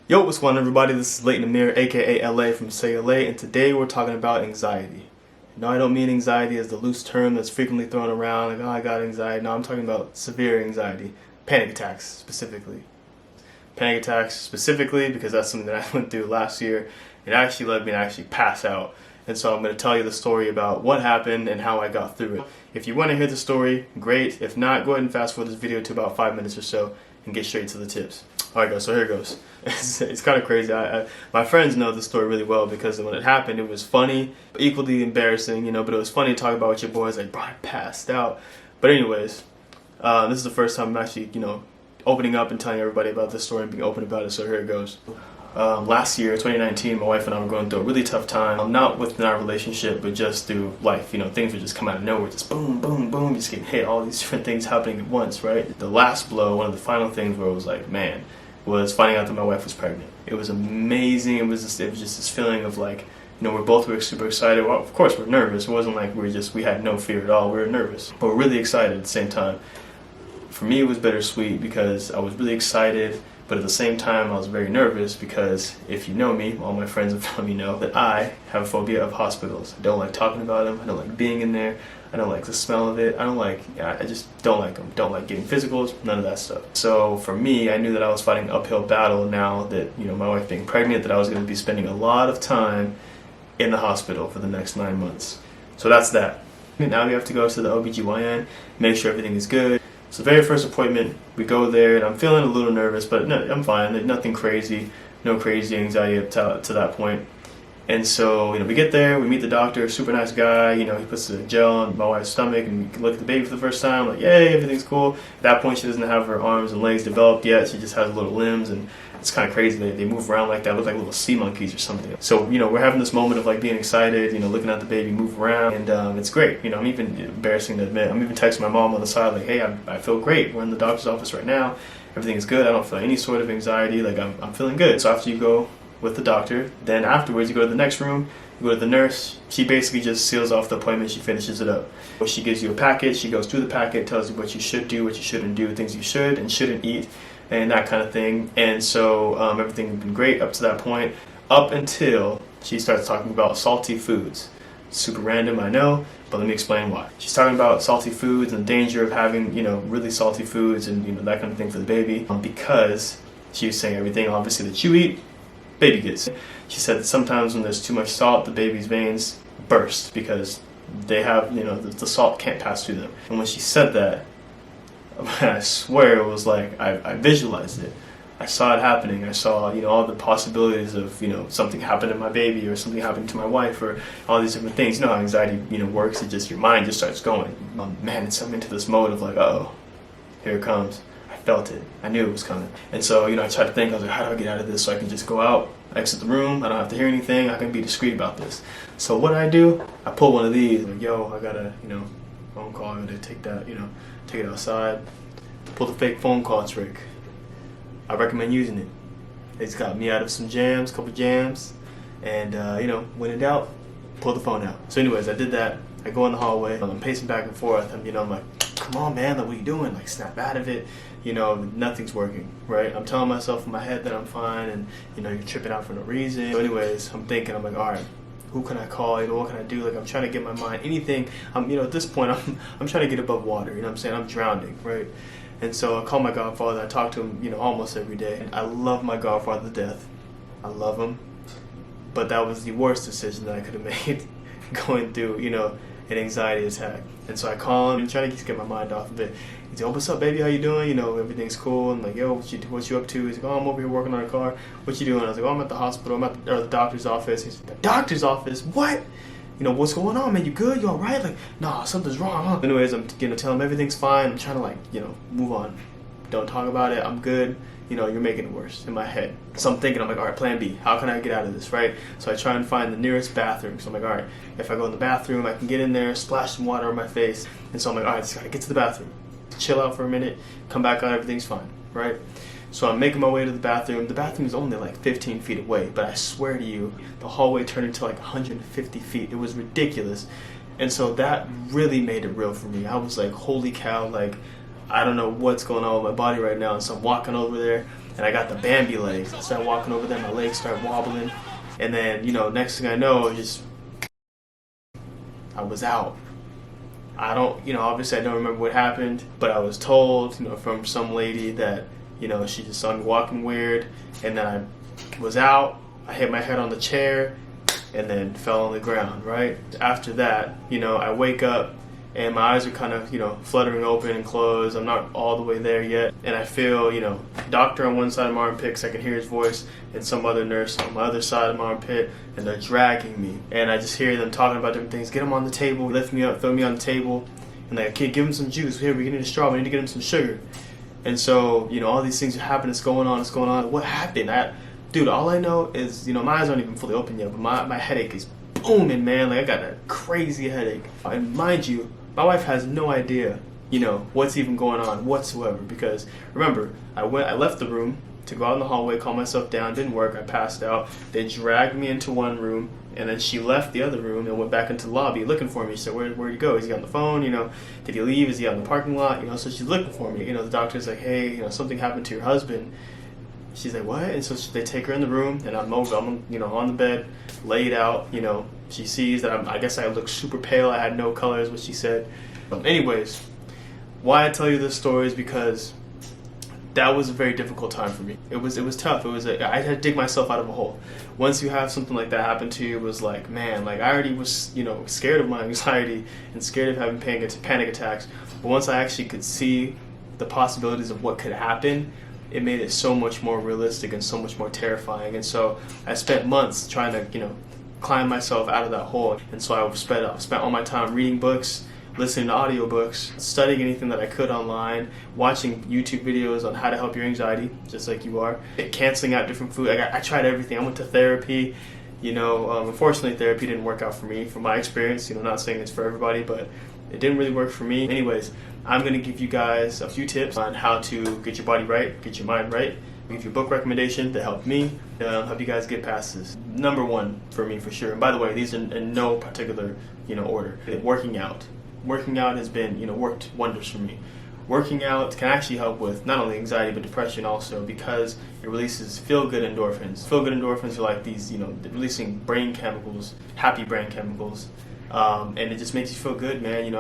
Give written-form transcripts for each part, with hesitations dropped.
Yo, what's going on, everybody? This is Lheyton aka LA from Say LA, and today we're talking about anxiety. No, I don't mean anxiety as the loose term that's frequently thrown around, like, oh, I got anxiety. No, I'm talking about severe anxiety. Panic attacks, specifically. Panic attacks, specifically, because that's something that I went through last year. It actually led me to actually pass out. And so I'm going to tell you the story about what happened and how I got through it. If you want to hear the story, great. If not, go ahead and fast forward this video to about 5 minutes or so and get straight to the tips. Alright guys, so here it goes. It's kind of crazy. My friends know the story really well because when it happened, it was funny, but equally embarrassing, but it was funny to talk about with your boys, like, bro, I passed out. But anyways, this is the first time I'm actually, opening up and telling everybody about this story and being open about it, so here it goes. Last year, 2019, my wife and I were going through a really tough time, not within our relationship, but just through life. Things would just come out of nowhere, just boom, boom, boom, just getting hit, all these different things happening at once, right? The last blow, one of the final things where it was like, man, was finding out that my wife was pregnant. It was amazing. It was just this feeling of like, we were super excited. Well, of course, we're nervous. It wasn't like we had no fear at all. We were nervous, but we're really excited at the same time. For me, it was bittersweet because I was really excited, but at the same time, I was very nervous because if you know me, all my friends have let me know that I have a phobia of hospitals. I don't like talking about them. I don't like being in there. I don't like the smell of it. I just don't like them. Don't like getting physicals, none of that stuff. So for me, I knew that I was fighting an uphill battle now that, my wife being pregnant, that I was going to be spending a lot of time in the hospital for the next 9 months. So that's that. Now we have to go to the OBGYN, make sure everything is good. So the very first appointment, we go there, and I'm feeling a little nervous, but no, I'm fine. Nothing crazy, no crazy anxiety up to that point. And so, we get there, we meet the doctor, super nice guy. He puts the gel on my wife's stomach, and we can look at the baby for the first time. Like, yay, everything's cool. At that point, she doesn't have her arms and legs developed yet. She just has little limbs, and it's kind of crazy. They move around like that, look like little sea monkeys or something. So, we're having this moment of like being excited, looking at the baby move around, and it's great. I'm even embarrassing to admit. I'm even texting my mom on the side, like, hey, I feel great. We're in the doctor's office right now. Everything is good. I don't feel any sort of anxiety. Like, I'm feeling good. So after you go with the doctor, then afterwards you go to the next room, you go to the nurse. She basically just seals off the appointment. She finishes it up. She gives you a packet. She goes through the packet, tells you what you should do, what you shouldn't do, things you should and shouldn't eat, and that kind of thing. And so everything has been great up to that point, up until she starts talking about salty foods. Super random, I know, but let me explain why. She's talking about salty foods and the danger of having, really salty foods and, that kind of thing for the baby, because she was saying everything, obviously, that you eat, baby gets. She said that sometimes when there's too much salt, the baby's veins burst because they have, the salt can't pass through them. And when she said that, I swear it was like I visualized it. I saw it happening. I saw, all the possibilities of, something happened to my baby or something happened to my wife or all these different things. You know how anxiety, works. It just, your mind just starts going. Man, it's something into this mode of like, uh-oh, here it comes. Felt it. I knew it was coming. And so, I tried to think, I was like, how do I get out of this so I can just go out, exit the room, I don't have to hear anything, I can be discreet about this. So what I do, I pull one of these, like, yo, I got a, phone call, I'm gonna take that, take it outside, pull the fake phone call trick. I recommend using it. It's got me out of some jams, couple jams, and, when in doubt, pull the phone out. So anyways, I did that. I go in the hallway, I'm pacing back and forth, and, I'm like, come on, man, like, what are you doing? Like, snap out of it. Nothing's working, right? I'm telling myself in my head that I'm fine, and, you're tripping out for no reason. So anyways, I'm like, all right, who can I call? What can I do? Like, I'm trying to get my mind, anything. At this point, I'm trying to get above water, what I'm saying? I'm drowning, right? And so I call my godfather. I talk to him, almost every day. And I love my godfather to death. I love him. But that was the worst decision that I could have made going through, an anxiety attack. And so I call him and try to just get my mind off of it. He's like, oh, what's up, baby? How you doing? Everything's cool. And like, yo, what you up to? He's like, oh, I'm over here working on a car. What you doing? I was like, oh, I'm at the hospital. I'm at the doctor's office. He's like, the doctor's office? What? What's going on, man? You good? You all right? Like, nah, something's wrong, huh? Anyways, I'm, telling him everything's fine. I'm trying to, like, move on. Don't talk about it. I'm good. You're making it worse in my head. So I'm thinking, I'm like, all right, plan B. How can I get out of this, right? So I try and find the nearest bathroom. So I'm like, all right, if I go in the bathroom, I can get in there, splash some water on my face. And so I'm like, all right, just gotta get to the bathroom. Chill out for a minute, come back out, everything's fine, right? So I'm making my way to the bathroom. The bathroom is only like 15 feet away, but I swear to you, the hallway turned into like 150 feet. It was ridiculous. And so that really made it real for me. I was like, holy cow, like, I don't know what's going on with my body right now. And so I'm walking over there, and I got the Bambi legs. I start walking over there, my legs start wobbling. And then, next thing I know, I was out. I don't, obviously I don't remember what happened, but I was told, from some lady that, she just saw me walking weird. And then I was out, I hit my head on the chair, and then fell on the ground, right? After that, I wake up, and my eyes are kind of, fluttering open and closed. I'm not all the way there yet. And I feel, doctor on one side of my armpit, because I can hear his voice, and some other nurse on my other side of my armpit, and they're dragging me. And I just hear them talking about different things. Get him on the table, lift me up, throw me on the table. And like, okay, give him some juice. Here, we need a straw. We need to get him some sugar. And so, all these things are happening. It's going on. What happened? Dude, all I know is, my eyes aren't even fully open yet, but my headache is booming, man. Like, I got a crazy headache. And mind you, my wife has no idea, what's even going on whatsoever. Because remember, I left the room to go out in the hallway, calm myself down. Didn't work. I passed out. They dragged me into one room, and then she left the other room and went back into the lobby looking for me. She said, where'd he go? Is he on the phone? Did he leave? Is he out in the parking lot? So she's looking for me. The doctor's like, hey, something happened to your husband. She's like, what? And so they take her in the room, and I'm over. I'm on the bed, laid out. She sees that I guess I look super pale. I had no color, is what she said. But anyways, why I tell you this story is because that was a very difficult time for me. It was tough. I had to dig myself out of a hole. Once you have something like that happen to you, it was like, man, like I already was, scared of my anxiety and scared of having panic attacks. But once I actually could see the possibilities of what could happen, it made it so much more realistic and so much more terrifying. And so I spent months trying to, climb myself out of that hole. And so I spent all my time reading books, listening to audiobooks, studying anything that I could online, watching YouTube videos on how to help your anxiety, just like you are, canceling out different food. I tried everything. I went to therapy. Unfortunately, therapy didn't work out for me, from my experience. Not saying it's for everybody, but it didn't really work for me. Anyways, I'm going to give you guys a few tips on how to get your body right, get your mind right. I'll give you a book recommendation that helped me, help you guys get past this. Number one for me, for sure. And by the way, these are in no particular, order. Working out. Working out has been, worked wonders for me. Working out can actually help with not only anxiety but depression also, because it releases feel-good endorphins. Feel-good endorphins are like these, releasing brain chemicals, happy brain chemicals. And it just makes you feel good, man.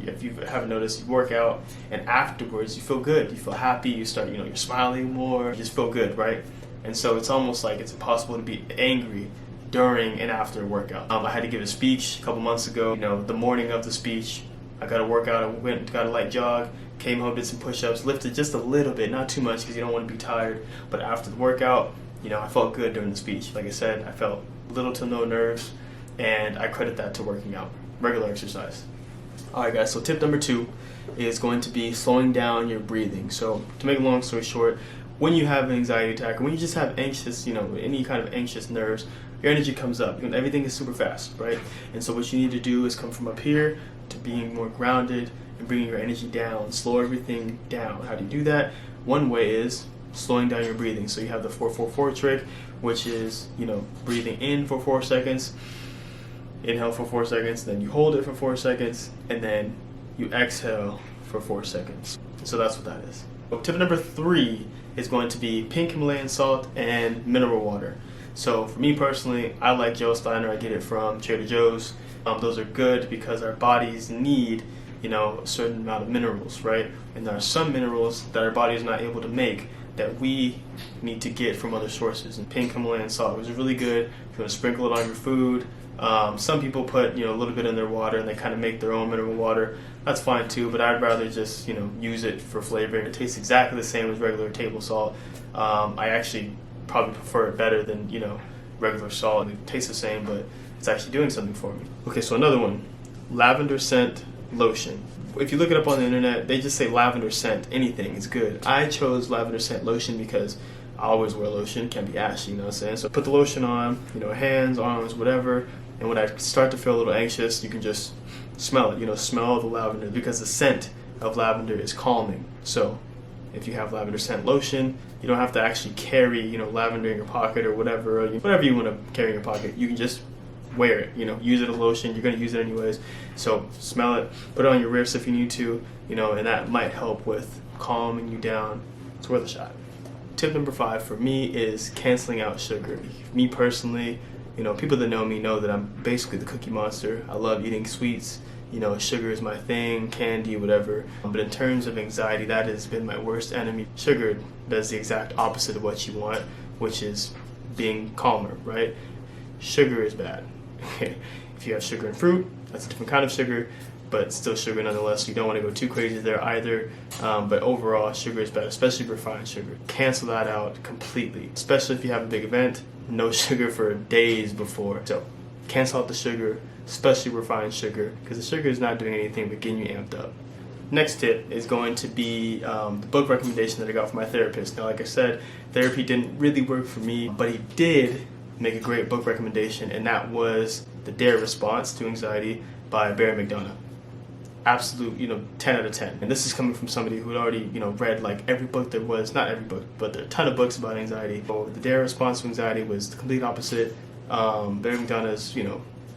If you haven't noticed, you work out, and afterwards you feel good. You feel happy. You start, you're smiling more. You just feel good, right? And so it's almost like it's impossible to be angry during and after a workout. I had to give a speech a couple months ago. The morning of the speech, I got a workout. I went, got a light jog, came home, did some push-ups, lifted just a little bit, not too much because you don't want to be tired. But after the workout, I felt good during the speech. Like I said, I felt little to no nerves. And I credit that to working out, regular exercise. Alright guys, so tip number 2 is going to be slowing down your breathing. So to make a long story short, when you have an anxiety attack, or when you just have anxious, any kind of anxious nerves, your energy comes up. Everything is super fast, right? And so what you need to do is come from up here to being more grounded and bringing your energy down, slow everything down. How do you do that? One way is slowing down your breathing. So you have the 4-4-4 trick, which is, breathing in for 4 seconds, inhale for 4 seconds, then you hold it for 4 seconds, and then you exhale for 4 seconds. So that's what that is. Tip number 3 is going to be pink Himalayan salt and mineral water. So for me personally, I like Joe Steiner. I get it from Trader Joe's. Those are good because our bodies need, a certain amount of minerals, right? And there are some minerals that our body is not able to make that we need to get from other sources. And pink Himalayan salt, which is really good. If you want to sprinkle it on your food. Some people put, a little bit in their water and they kind of make their own mineral water. That's fine too, but I'd rather just, use it for flavoring. It tastes exactly the same as regular table salt. I actually probably prefer it better than, regular salt. It tastes the same, but it's actually doing something for me. Okay, so another one, lavender scent lotion. If you look it up on the internet, they just say lavender scent, anything is good. I chose lavender scent lotion because I always wear lotion, can be ashy, you know what I'm saying? So put the lotion on, hands, arms, whatever, and when I start to feel a little anxious, you can just smell it, smell the lavender, because the scent of lavender is calming. So if you have lavender scent lotion, you don't have to actually carry, lavender in your pocket or whatever you want to carry in your pocket. You can just wear it, use it as a lotion. You're going to use it anyways. So smell it, put it on your wrist if you need to, and that might help with calming you down. It's worth a shot. Tip number 5 for me is canceling out sugar. Me personally, people that know me know that I'm basically the cookie monster. I love eating sweets. Sugar is my thing, candy, whatever. But in terms of anxiety, that has been my worst enemy. Sugar does the exact opposite of what you want, which is being calmer, right? Sugar is bad. If you have sugar in fruit, that's a different kind of sugar, but still sugar nonetheless. You don't want to go too crazy there either. But overall, sugar is bad, especially refined sugar. Cancel that out completely, especially if you have a big event. No sugar for days before. So cancel out the sugar, especially refined sugar, because the sugar is not doing anything but getting you amped up. Next tip is going to be the book recommendation that I got from my therapist. Now, like I said, therapy didn't really work for me, but he did make a great book recommendation, and that was The Dare Response to Anxiety by Barry McDonough. Absolute, 10 out of 10. And this is coming from somebody who had already, read like every book there was, not every book, but there are a ton of books about anxiety. So The Dare Response to Anxiety was the complete opposite. Barry McDonough is,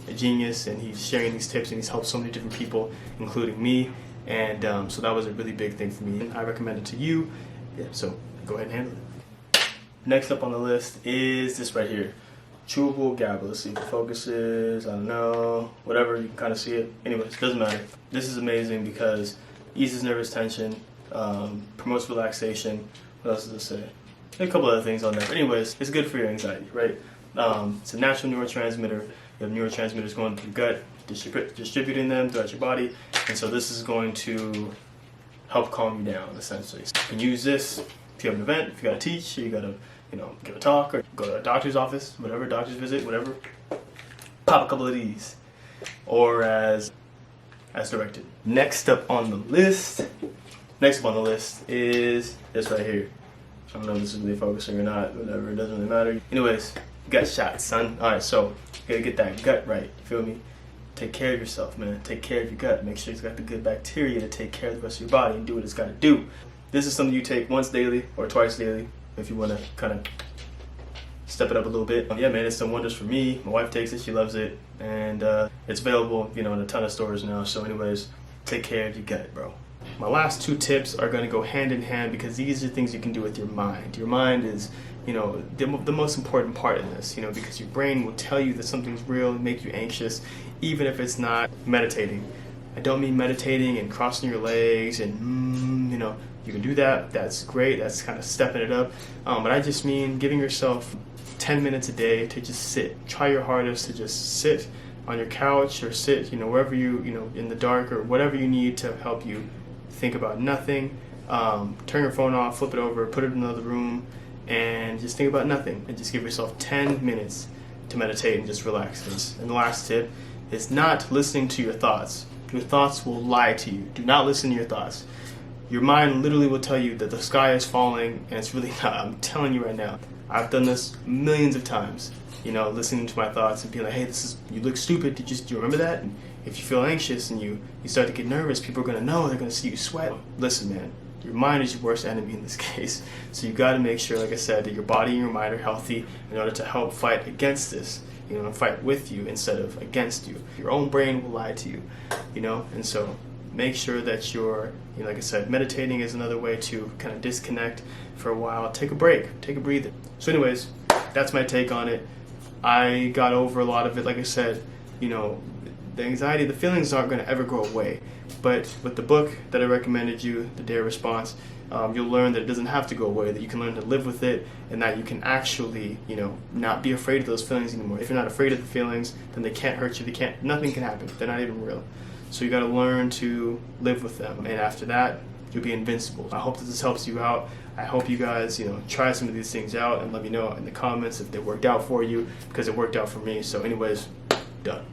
a genius, and he's sharing these tips, and he's helped so many different people, including me. And so that was a really big thing for me. I recommend it to you. Yeah, so go ahead and handle it. Next up on the list is this right here. Chewable Gum. Let's see if it focuses. I don't know. Whatever, you can kind of see it. Anyways, doesn't matter. This is amazing because eases nervous tension, promotes relaxation. What else does it say? A couple other things on there. But anyways, it's good for your anxiety, right? It's a natural neurotransmitter. You have neurotransmitters going through your gut, distributing them throughout your body, and so this is going to help calm you down, essentially. So you can use this if you have an event, if you got to teach, you got to, give a talk, or go to a doctor's office, whatever, doctor's visit, whatever. Pop a couple of these, or as directed. Next up on the list is this right here. I don't know if this is really focusing or not, whatever, it doesn't really matter. Anyways, gut shots, son. Alright, so you gotta get that gut right, you feel me? Take care of yourself, man. Take care of your gut. Make sure it's got the good bacteria to take care of the rest of your body and do what it's gotta do. This is something you take once daily or twice daily if you wanna kind of step it up a little bit. Yeah, man, it's done wonders for me. My wife takes it, she loves it, and it's available, in a ton of stores now. So anyways, take care of your gut, bro. My last 2 tips are going to go hand in hand because these are things you can do with your mind. Your mind is, the most important part in this, because your brain will tell you that something's real and make you anxious, even if it's not meditating. I don't mean meditating and crossing your legs and, you can do that. That's great. That's kind of stepping it up. But I just mean giving yourself 10 minutes a day to just sit. Try your hardest to just sit on your couch or sit, wherever you, in the dark or whatever you need to help you think about nothing. Turn your phone off, flip it over, put it in another room, and just think about nothing. And just give yourself 10 minutes to meditate and just relax. And the last tip is not listening to your thoughts. Your thoughts will lie to you. Do not listen to your thoughts. Your mind literally will tell you that the sky is falling, and it's really not. I'm telling you right now. I've done this millions of times, listening to my thoughts and being like, hey, you look stupid. Do you remember that? And if you feel anxious and you start to get nervous, people are going to know. They're going to see you sweat. Listen, man, your mind is your worst enemy in this case. So you got to make sure, like I said, that your body and your mind are healthy in order to help fight against this, and fight with you instead of against you. Your own brain will lie to you, and so make sure that you're, like I said, meditating is another way to kind of disconnect for a while. Take a break, take a breather. So anyways, that's my take on it. I got over a lot of it. Like I said, the anxiety, the feelings aren't going to ever go away. But with the book that I recommended you, The Dare Response, you'll learn that it doesn't have to go away, that you can learn to live with it, and that you can actually, not be afraid of those feelings anymore. If you're not afraid of the feelings, then they can't hurt you. Nothing can happen. They're not even real. So you got to learn to live with them. And after that, you'll be invincible. I hope that this helps you out. I hope you guys, try some of these things out and let me know in the comments if they worked out for you, because it worked out for me. So anyways, done.